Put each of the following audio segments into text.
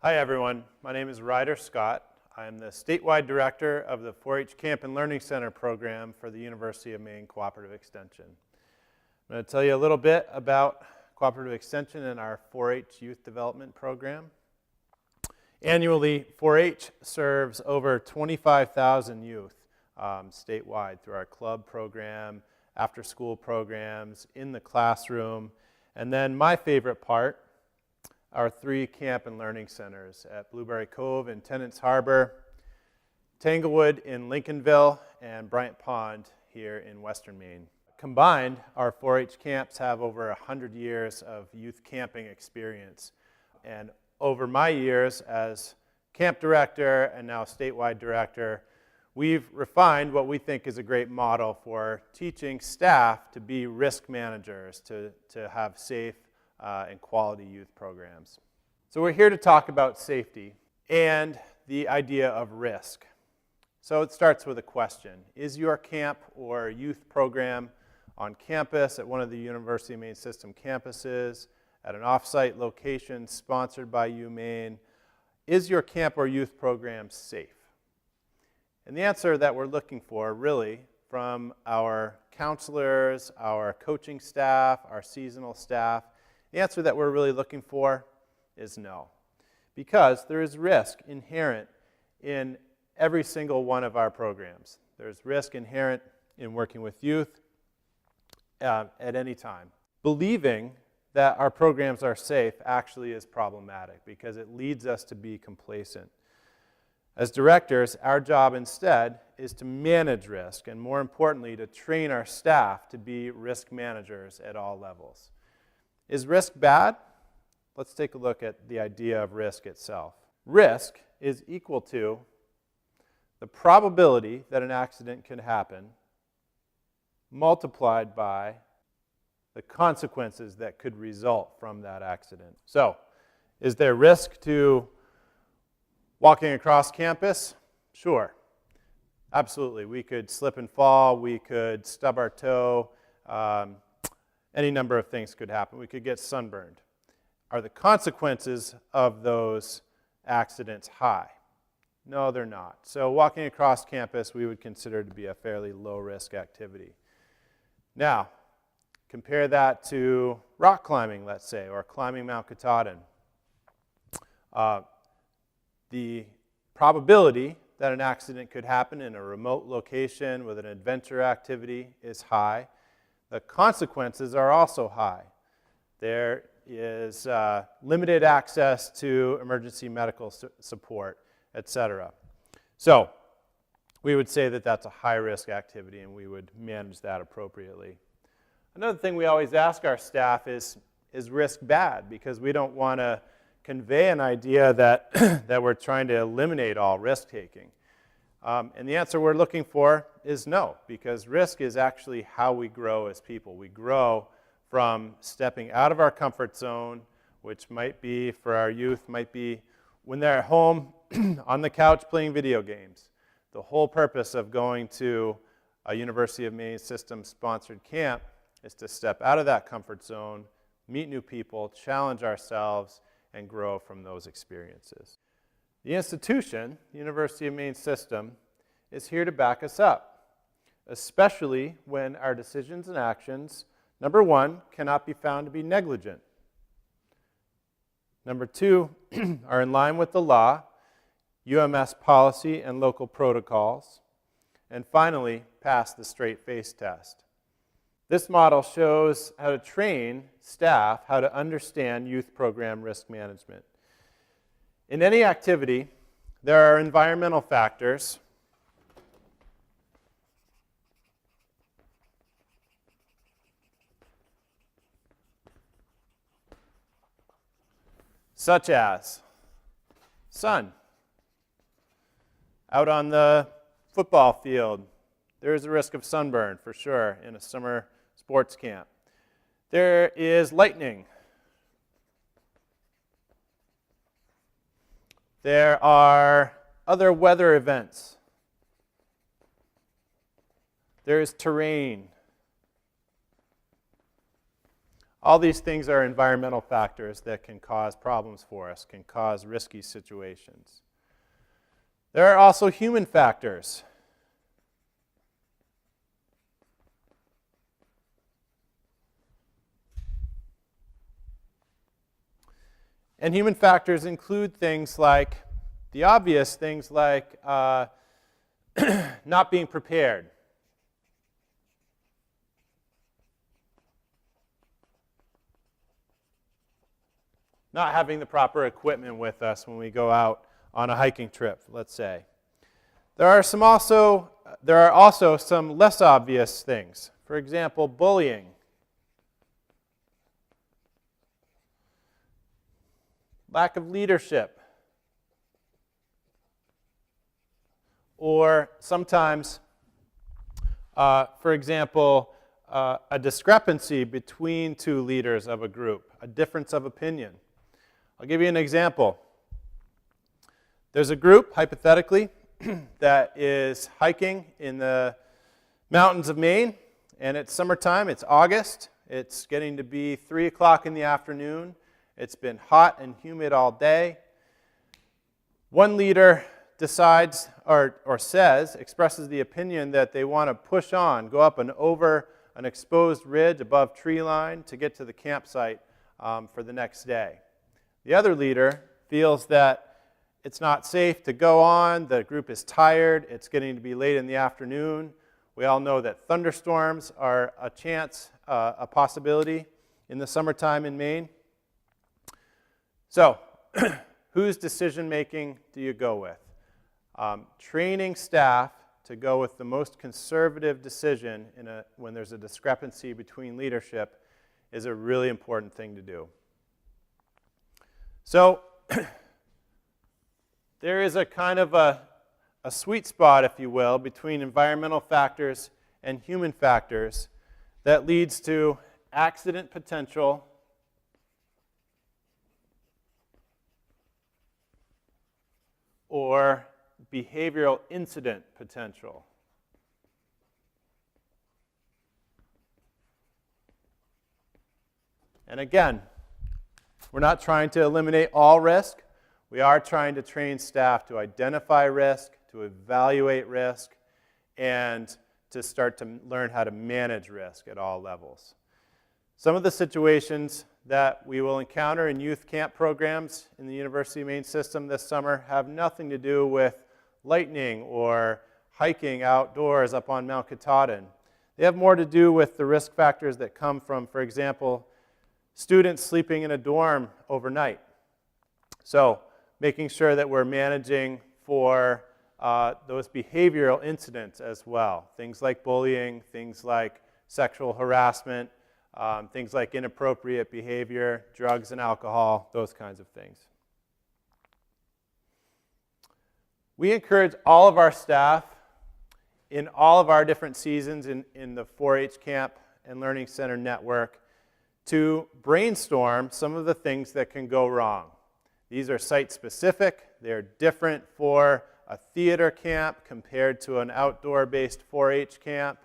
Hi everyone, my name is Ryder Scott. I'm the statewide director of the 4-H Camp and Learning Center program for the University of Maine Cooperative Extension. I'm going to tell you a little bit about Cooperative Extension and our 4-H Youth Development Program. Annually, 4-H serves over 25,000 youth statewide through our club program, after-school programs, in the classroom, and then my favorite part, our 3 camp and learning centers at Blueberry Cove in Tennants Harbor, Tanglewood in Lincolnville, and Bryant Pond here in Western Maine. Combined, our 4-H camps have over 100 years of youth camping experience. And over my years as camp director and now statewide director, we've refined what we think is a great model for teaching staff to be risk managers, to have safe and quality youth programs. So we're here to talk about safety and the idea of risk. So it starts with a question. Is your camp or youth program on campus at one of the University of Maine system campuses, at an off-site location sponsored by UMaine? Is your camp or youth program safe? And the answer that we're looking for really from our counselors, our coaching staff, our seasonal staff, the answer that we're really looking for is no, because there is risk inherent in every single one of our programs. There's risk inherent in working with youth at any time. Believing that our programs are safe actually is problematic because it leads us to be complacent. As directors, our job instead is to manage risk and, more importantly, to train our staff to be risk managers at all levels. Is risk bad? Let's take a look at the idea of risk itself. Risk is equal to the probability that an accident can happen multiplied by the consequences that could result from that accident. So, is there risk to walking across campus? Sure. Absolutely. We could slip and fall. We could stub our toe. Any number of things could happen. We could get sunburned. Are the consequences of those accidents high? No, they're not. So walking across campus we would consider to be a fairly low-risk activity. Now, compare that to rock climbing, let's say, or climbing Mount Katahdin. The probability that an accident could happen in a remote location with an adventure activity is high. The consequences are also high. There is limited access to emergency medical support, etc. So we would say that that's a high-risk activity and we would manage that appropriately. Another thing we always ask our staff is risk bad? Because we don't want to convey an idea that, that we're trying to eliminate all risk-taking. And the answer we're looking for is no, because risk is actually how we grow as people. We grow from stepping out of our comfort zone, which might be, for our youth, might be when they're at home on the couch playing video games. The whole purpose of going to a University of Maine system-sponsored camp is to step out of that comfort zone, meet new people, challenge ourselves, and grow from those experiences. The institution, the University of Maine system, is here to back us up, especially when our decisions and actions, number one, cannot be found to be negligent. Number two, are in line with the law, UMS policy and local protocols. And finally, pass the straight face test. This model shows how to train staff how to understand youth program risk management. In any activity, there are environmental factors such as sun. Out on the football field, there is a risk of sunburn for sure in a summer sports camp. There is lightning. There are other weather events. There is terrain. All these things are environmental factors that can cause problems for us, can cause risky situations. There are also human factors. And human factors include things like, the obvious things like not being prepared. Not having the proper equipment with us when we go out on a hiking trip, let's say. There are also some less obvious things. For example, bullying. Lack of leadership. Or sometimes, for example, a discrepancy between two leaders of a group, a difference of opinion. I'll give you an example. There's a group, hypothetically, that is hiking in the mountains of Maine, and it's summertime, it's August, it's getting to be 3 o'clock in the afternoon, it's been hot and humid all day. One leader decides, expresses the opinion that they want to push on, go up and over an exposed ridge above tree line to get to the campsite for the next day. The other leader feels that it's not safe to go on, the group is tired, it's getting to be late in the afternoon. We all know that thunderstorms are a possibility in the summertime in Maine. So, whose decision-making do you go with? Training staff to go with the most conservative decision when there's a discrepancy between leadership is a really important thing to do. So, there is a kind of a sweet spot, if you will, between environmental factors and human factors that leads to accident potential or behavioral incident potential. And again, we're not trying to eliminate all risk. We are trying to train staff to identify risk, to evaluate risk, and to start to learn how to manage risk at all levels. Some of the situations that we will encounter in youth camp programs in the University of Maine system this summer have nothing to do with lightning or hiking outdoors up on Mount Katahdin. They have more to do with the risk factors that come from, for example, students sleeping in a dorm overnight. So, making sure that we're managing for those behavioral incidents as well. Things like bullying, things like sexual harassment, things like inappropriate behavior, drugs and alcohol, those kinds of things. We encourage all of our staff in all of our different seasons in the 4-H Camp and Learning Center network to brainstorm some of the things that can go wrong. These are site-specific. They're different for a theater camp compared to an outdoor-based 4-H camp.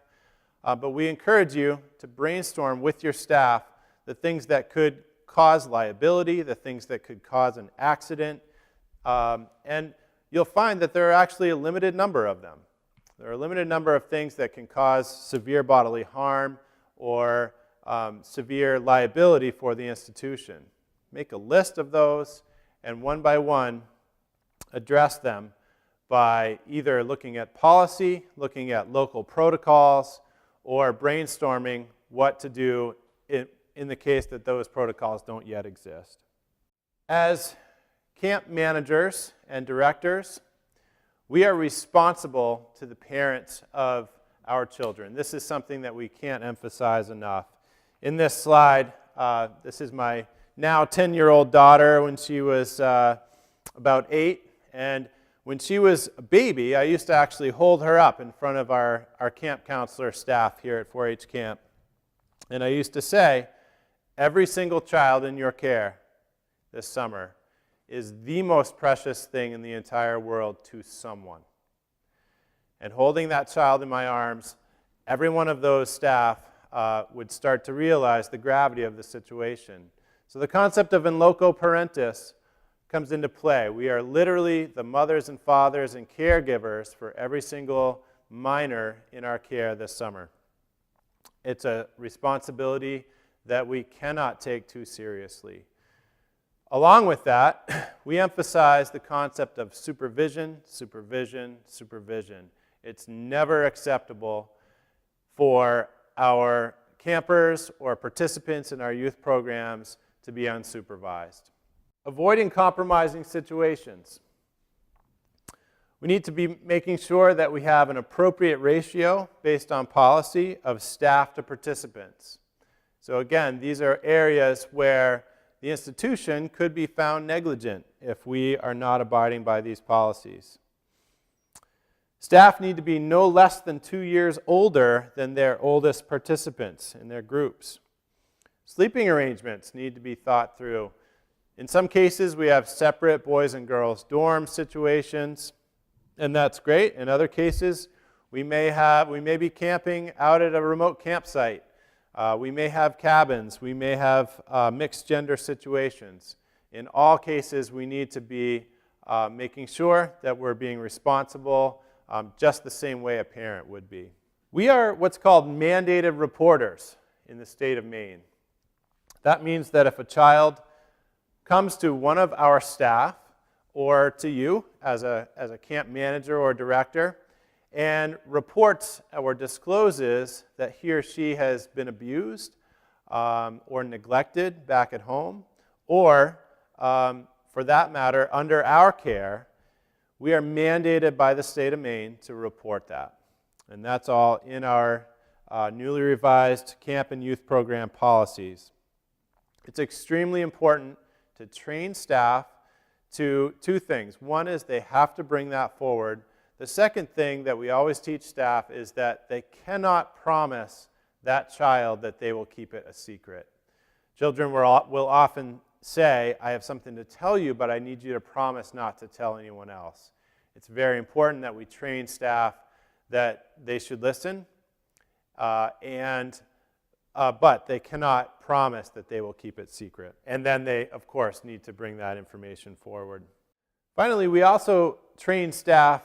But we encourage you to brainstorm with your staff the things that could cause liability, the things that could cause an accident, and you'll find that there are actually a limited number of them. There are a limited number of things that can cause severe bodily harm or severe liability for the institution. Make a list of those and one by one address them by either looking at policy, looking at local protocols, or brainstorming what to do in the case that those protocols don't yet exist. As camp managers and directors, we are responsible to the parents of our children. This is something that we can't emphasize enough. In this slide, this is my now 10-year-old daughter when she was about 8, and when she was a baby, I used to actually hold her up in front of our camp counselor staff here at 4-H Camp. And I used to say, every single child in your care this summer is the most precious thing in the entire world to someone. And holding that child in my arms, every one of those staff would start to realize the gravity of the situation. So the concept of in loco parentis comes into play. We are literally the mothers and fathers and caregivers for every single minor in our care this summer. It's a responsibility that we cannot take too seriously. Along with that, we emphasize the concept of supervision, supervision, supervision. It's never acceptable for our campers or participants in our youth programs to be unsupervised. Avoiding compromising situations. We need to be making sure that we have an appropriate ratio based on policy of staff to participants. So again, these are areas where the institution could be found negligent if we are not abiding by these policies. Staff need to be no less than 2 years older than their oldest participants in their groups. Sleeping arrangements need to be thought through. In some cases, we have separate boys and girls dorm situations, and that's great. In other cases, we may be camping out at a remote campsite. We may have cabins. We may have mixed gender situations. In all cases, we need to be making sure that we're being responsible just the same way a parent would be. We are what's called mandated reporters in the state of Maine. That means that if a child comes to one of our staff or to you as a camp manager or director and reports or discloses that he or she has been abused or neglected back at home, or for that matter, under our care, we are mandated by the state of Maine to report that. And that's all in our newly revised camp and youth program policies. It's extremely important to train staff to two things. One is they have to bring that forward. The second thing that we always teach staff is that they cannot promise that child that they will keep it a secret. Children will often say, I have something to tell you, but I need you to promise not to tell anyone else. It's very important that we train staff that they should listen, but they cannot promise that they will keep it secret. And then they, of course, need to bring that information forward. Finally, we also train staff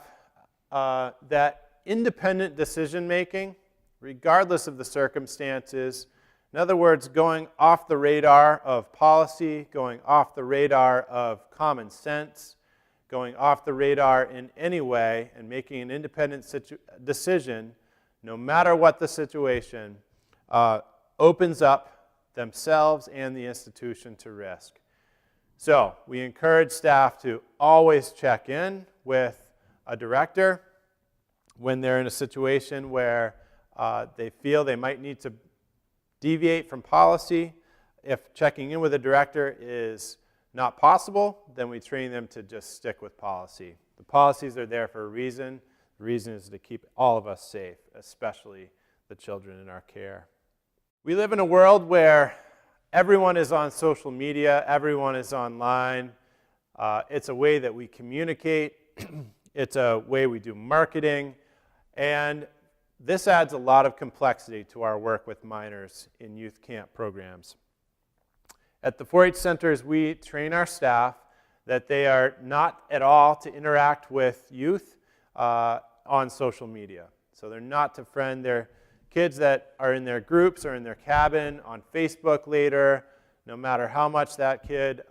that independent decision-making, regardless of the circumstances, in other words, going off the radar of policy, going off the radar of common sense, going off the radar in any way, and making an independent decision, no matter what the situation, opens up themselves and the institution to risk. So we encourage staff to always check in with a director when they're in a situation where they feel they might need to deviate from policy. If checking in with a director is not possible, then we train them to just stick with policy. The policies are there for a reason. The reason is to keep all of us safe, especially the children in our care. We live in a world where everyone is on social media, everyone is online. It's a way that we communicate. It's a way we do marketing. And this adds a lot of complexity to our work with minors in youth camp programs. At the 4-H centers, we train our staff that they are not at all to interact with youth on social media. So they're not to friend their kids that are in their groups or in their cabin on Facebook later, no matter how much that kid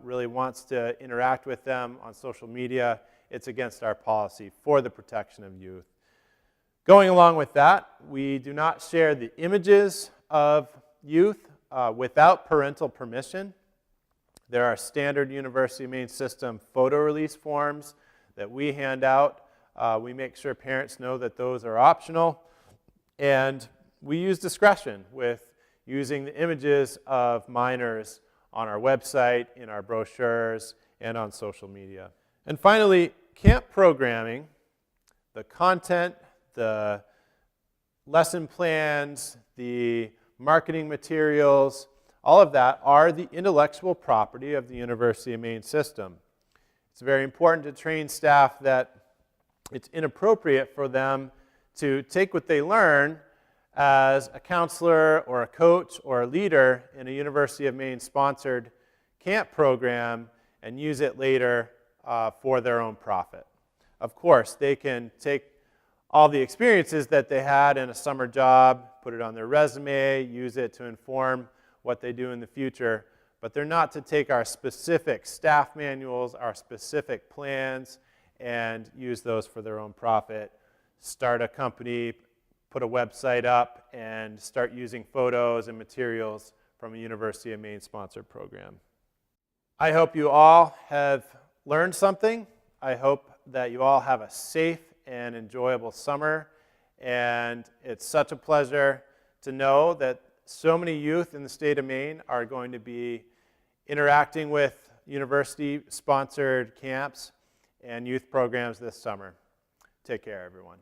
really wants to interact with them on social media. It's against our policy for the protection of youth. Going along with that, we do not share the images of youth without parental permission. There are standard University of Maine system photo release forms that we hand out. We make sure parents know that those are optional. And we use discretion with using the images of minors on our website, in our brochures, and on social media. And finally, camp programming, the content, the lesson plans, the marketing materials, all of that are the intellectual property of the University of Maine system. It's very important to train staff that it's inappropriate for them to take what they learn as a counselor or a coach or a leader in a University of Maine sponsored camp program and use it later for their own profit. Of course, they can take all the experiences that they had in a summer job, put it on their resume, use it to inform what they do in the future, but they're not to take our specific staff manuals, our specific plans, and use those for their own profit. Start a company, put a website up, and start using photos and materials from a University of Maine sponsored program. I hope you all have learned something. I hope that you all have a safe and enjoyable summer, and it's such a pleasure to know that so many youth in the state of Maine are going to be interacting with university-sponsored camps and youth programs this summer. Take care, everyone.